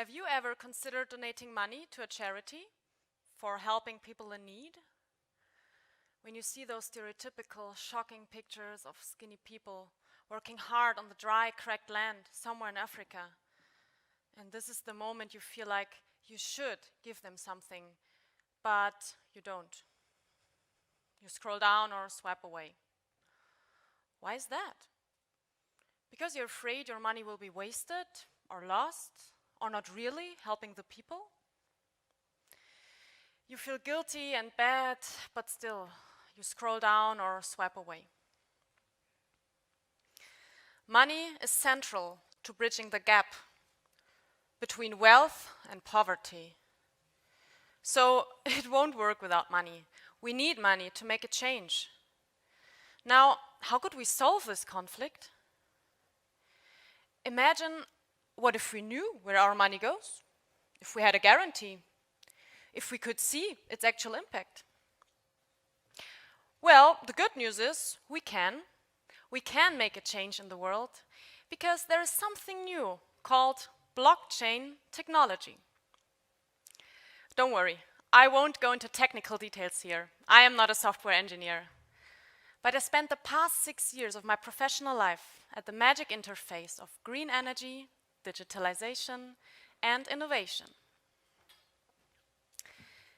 Have you ever considered donating money to a charity for helping people in need? When you see those stereotypical, shocking pictures of skinny people working hard on the dry, cracked land somewhere in Africa, and this is the moment you feel like you should give them something, but you don't. You scroll down or swipe away. Why is that? Because you're afraid your money will be wasted or lost or not really helping the people? You feel guilty and bad, but still, you scroll down or swipe away. Money is central to bridging the gap between wealth and poverty. So it won't work without money. We need money to make a change. Now, how could we solve this conflict? Imagine what if we knew where our money goes, if we had a guarantee, if we could see its actual impact. Well, the good news is we can. We can make a change in the world because there is something new called blockchain technology. Don't worry, I won't go into technical details here. I am not a software engineer. But I spent the past 6 years of my professional life at the magic interface of green energy, digitalisation, and innovation.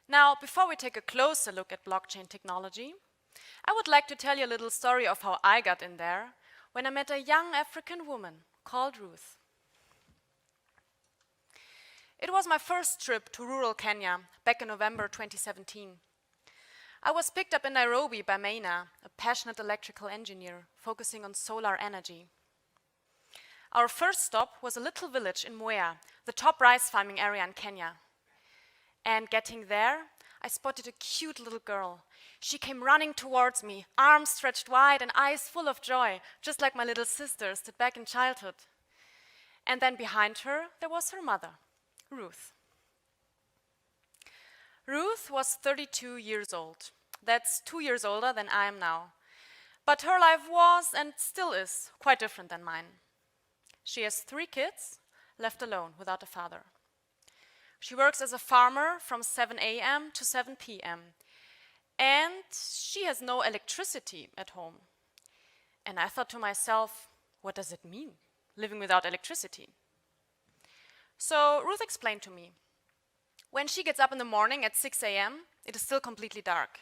Now, before we take a closer look at blockchain technology, I would like to tell you a little story of how I got in there when I met a young African woman called Ruth. It was my first trip to rural Kenya back in November 2017. I was picked up in Nairobi by Maina, a passionate electrical engineer focusing on solar energy. Our first stop was a little village in Mwea, the top rice farming area in Kenya. And getting there, I spotted a cute little girl. She came running towards me, arms stretched wide and eyes full of joy, just like my little sister stood back in childhood. And then behind her, there was her mother, Ruth. Ruth was 32 years old. That's 2 years older than I am now. But her life was, and still is, quite different than mine. She has 3 kids, left alone without a father. She works as a farmer from 7 a.m. to 7 p.m. And she has no electricity at home. And I thought to myself, what does it mean, living without electricity? So Ruth explained to me. When she gets up in the morning at 6 a.m., it is still completely dark.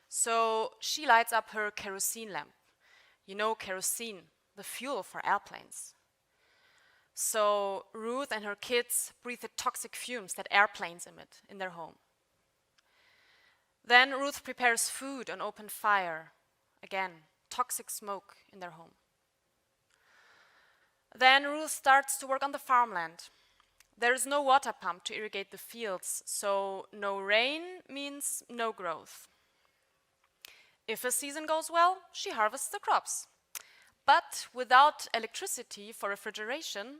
So she lights up her kerosene lamp. You know, kerosene, the fuel for airplanes. So Ruth and her kids breathe the toxic fumes that airplanes emit in their home. Then Ruth prepares food on open fire. Again, toxic smoke in their home. Then Ruth starts to work on the farmland. There is no water pump to irrigate the fields, so no rain means no growth. If a season goes well, she harvests the crops. But without electricity for refrigeration,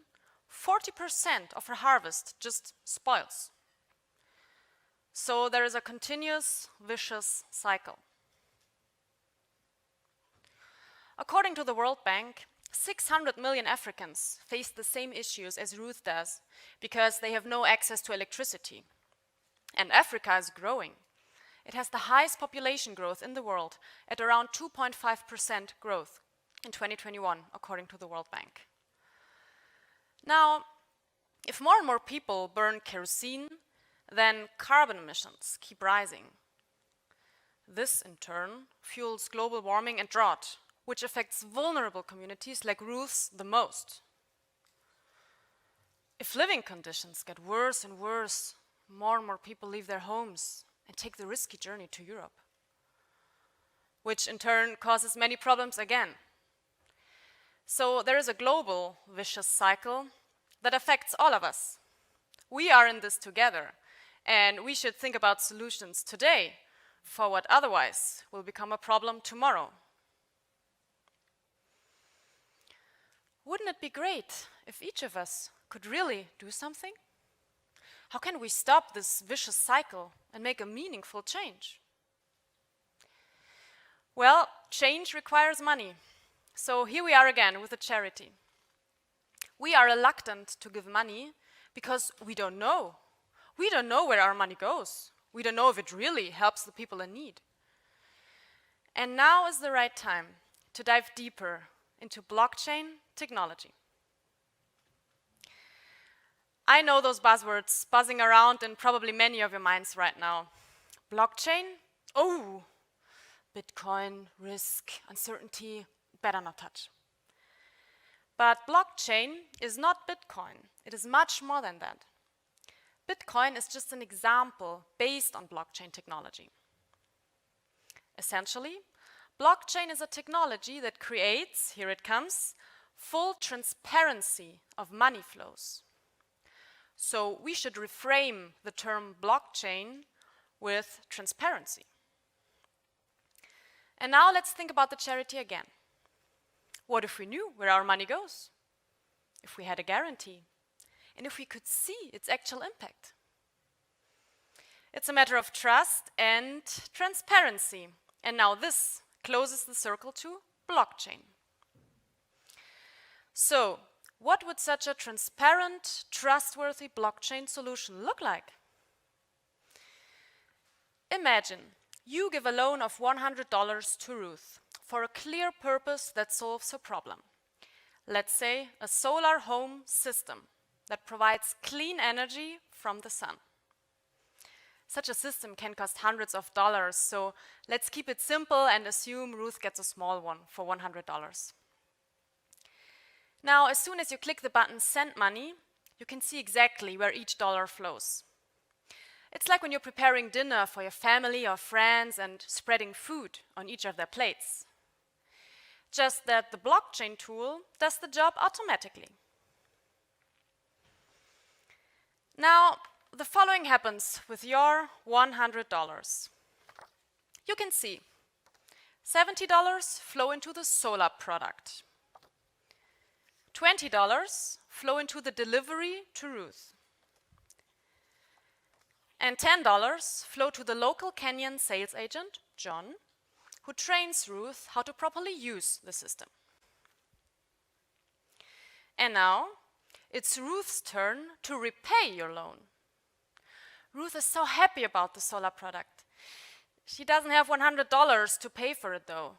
40% of her harvest just spoils. So there is a continuous, vicious cycle. According to the World Bank, 600 million Africans face the same issues as Ruth does because they have no access to electricity. And Africa is growing. It has the highest population growth in the world at around 2.5% growth in 2021, according to the World Bank. Now, if more and more people burn kerosene, then carbon emissions keep rising. This, in turn, fuels global warming and drought, which affects vulnerable communities like Ruth's the most. If living conditions get worse and worse, more and more people leave their homes and take the risky journey to Europe, which in turn causes many problems again. So there is a global vicious cycle that affects all of us. We are in this together, and we should think about solutions today for what otherwise will become a problem tomorrow. Wouldn't it be great if each of us could really do something? How can we stop this vicious cycle and make a meaningful change? Well, change requires money. So here we are again with a charity. We are reluctant to give money because we don't know. We don't know where our money goes. We don't know if it really helps the people in need. And now is the right time to dive deeper into blockchain technology. I know those buzzwords buzzing around in probably many of your minds right now. Blockchain? Oh, Bitcoin, risk, uncertainty, better not touch. But blockchain is not Bitcoin. It is much more than that. Bitcoin is just an example based on blockchain technology. Essentially, blockchain is a technology that creates, here it comes, full transparency of money flows. So we should reframe the term blockchain with transparency. And now let's think about the charity again. What if we knew where our money goes? If we had a guarantee? And if we could see its actual impact? It's a matter of trust and transparency. And now this closes the circle to blockchain. So, what would such a transparent, trustworthy blockchain solution look like? Imagine you give a loan of $100 to Ruth for a clear purpose that solves her problem. Let's say a solar home system that provides clean energy from the sun. Such a system can cost hundreds of dollars, so let's keep it simple and assume Ruth gets a small one for $100. Now, as soon as you click the button Send Money, you can see exactly where each dollar flows. It's like when you're preparing dinner for your family or friends and spreading food on each of their plates. Just that the blockchain tool does the job automatically. Now, the following happens with your $100. You can see $70 flow into the solar product. $20 flow into the delivery to Ruth. And $10 flow to the local Kenyan sales agent, John, who trains Ruth how to properly use the system. And now, it's Ruth's turn to repay your loan. Ruth is so happy about the solar product. She doesn't have $100 to pay for it though.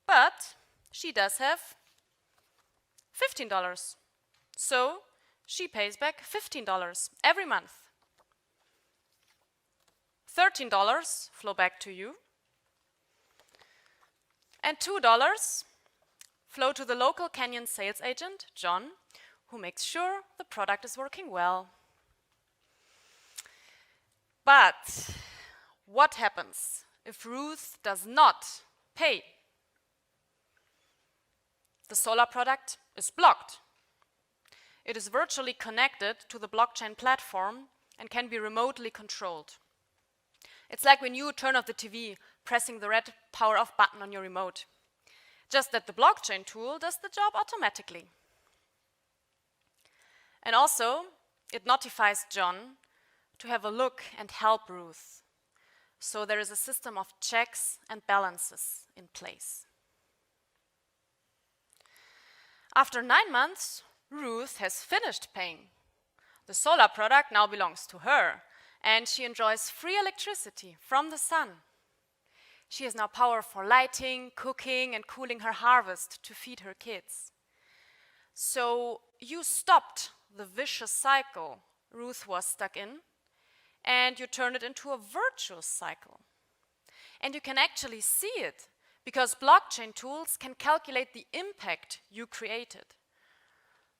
But she does have $15. So she pays back $15 every month. $13 flow back to you. And $2 flow to the local Kenyan sales agent, John, who makes sure the product is working well. But what happens if Ruth does not pay? The solar product is blocked. It is virtually connected to the blockchain platform and can be remotely controlled. It's like when you turn off the TV, pressing the red power off button on your remote. Just that the blockchain tool does the job automatically. And also, it notifies John to have a look and help Ruth. So there is a system of checks and balances in place. After 9 months, Ruth has finished paying. The solar product now belongs to her, and she enjoys free electricity from the sun. She has now power for lighting, cooking, and cooling her harvest to feed her kids. So you stopped the vicious cycle Ruth was stuck in, and you turn it into a virtuous cycle. And you can actually see it, because blockchain tools can calculate the impact you created.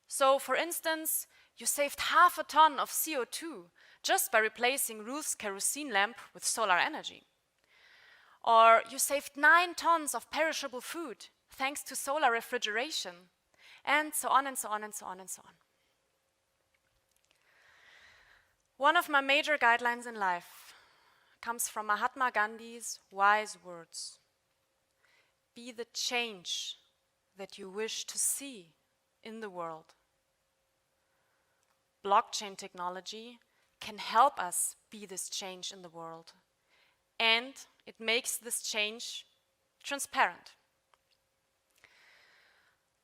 So, for instance, you saved 0.5 ton of CO2 just by replacing Ruth's kerosene lamp with solar energy. Or you saved 9 tons of perishable food thanks to solar refrigeration, and so on and so on and so on and so on. One of my major guidelines in life comes from Mahatma Gandhi's wise words. Be the change that you wish to see in the world. Blockchain technology can help us be this change in the world, and it makes this change transparent.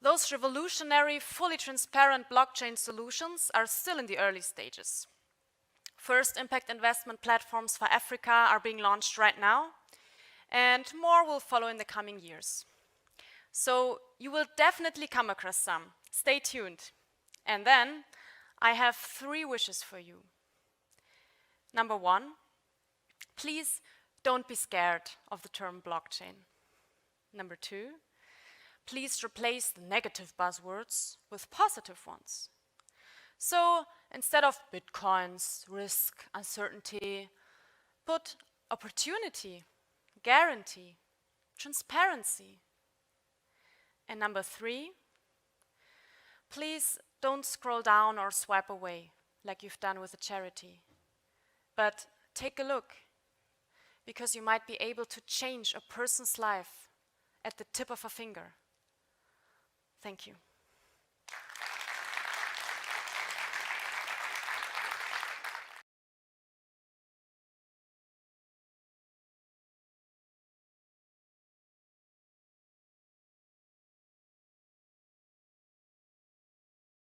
Those revolutionary, fully transparent blockchain solutions are still in the early stages. First impact investment platforms for Africa are being launched right now, and more will follow in the coming years. So you will definitely come across some. Stay tuned. And then I have 3 wishes for you. Number 1, please don't be scared of the term blockchain. Number 2, please replace the negative buzzwords with positive ones. So instead of bitcoins, risk, uncertainty, put opportunity, guarantee, transparency. And number 3, please don't scroll down or swipe away like you've done with a charity. But take a look, because you might be able to change a person's life at the tip of a finger. Thank you.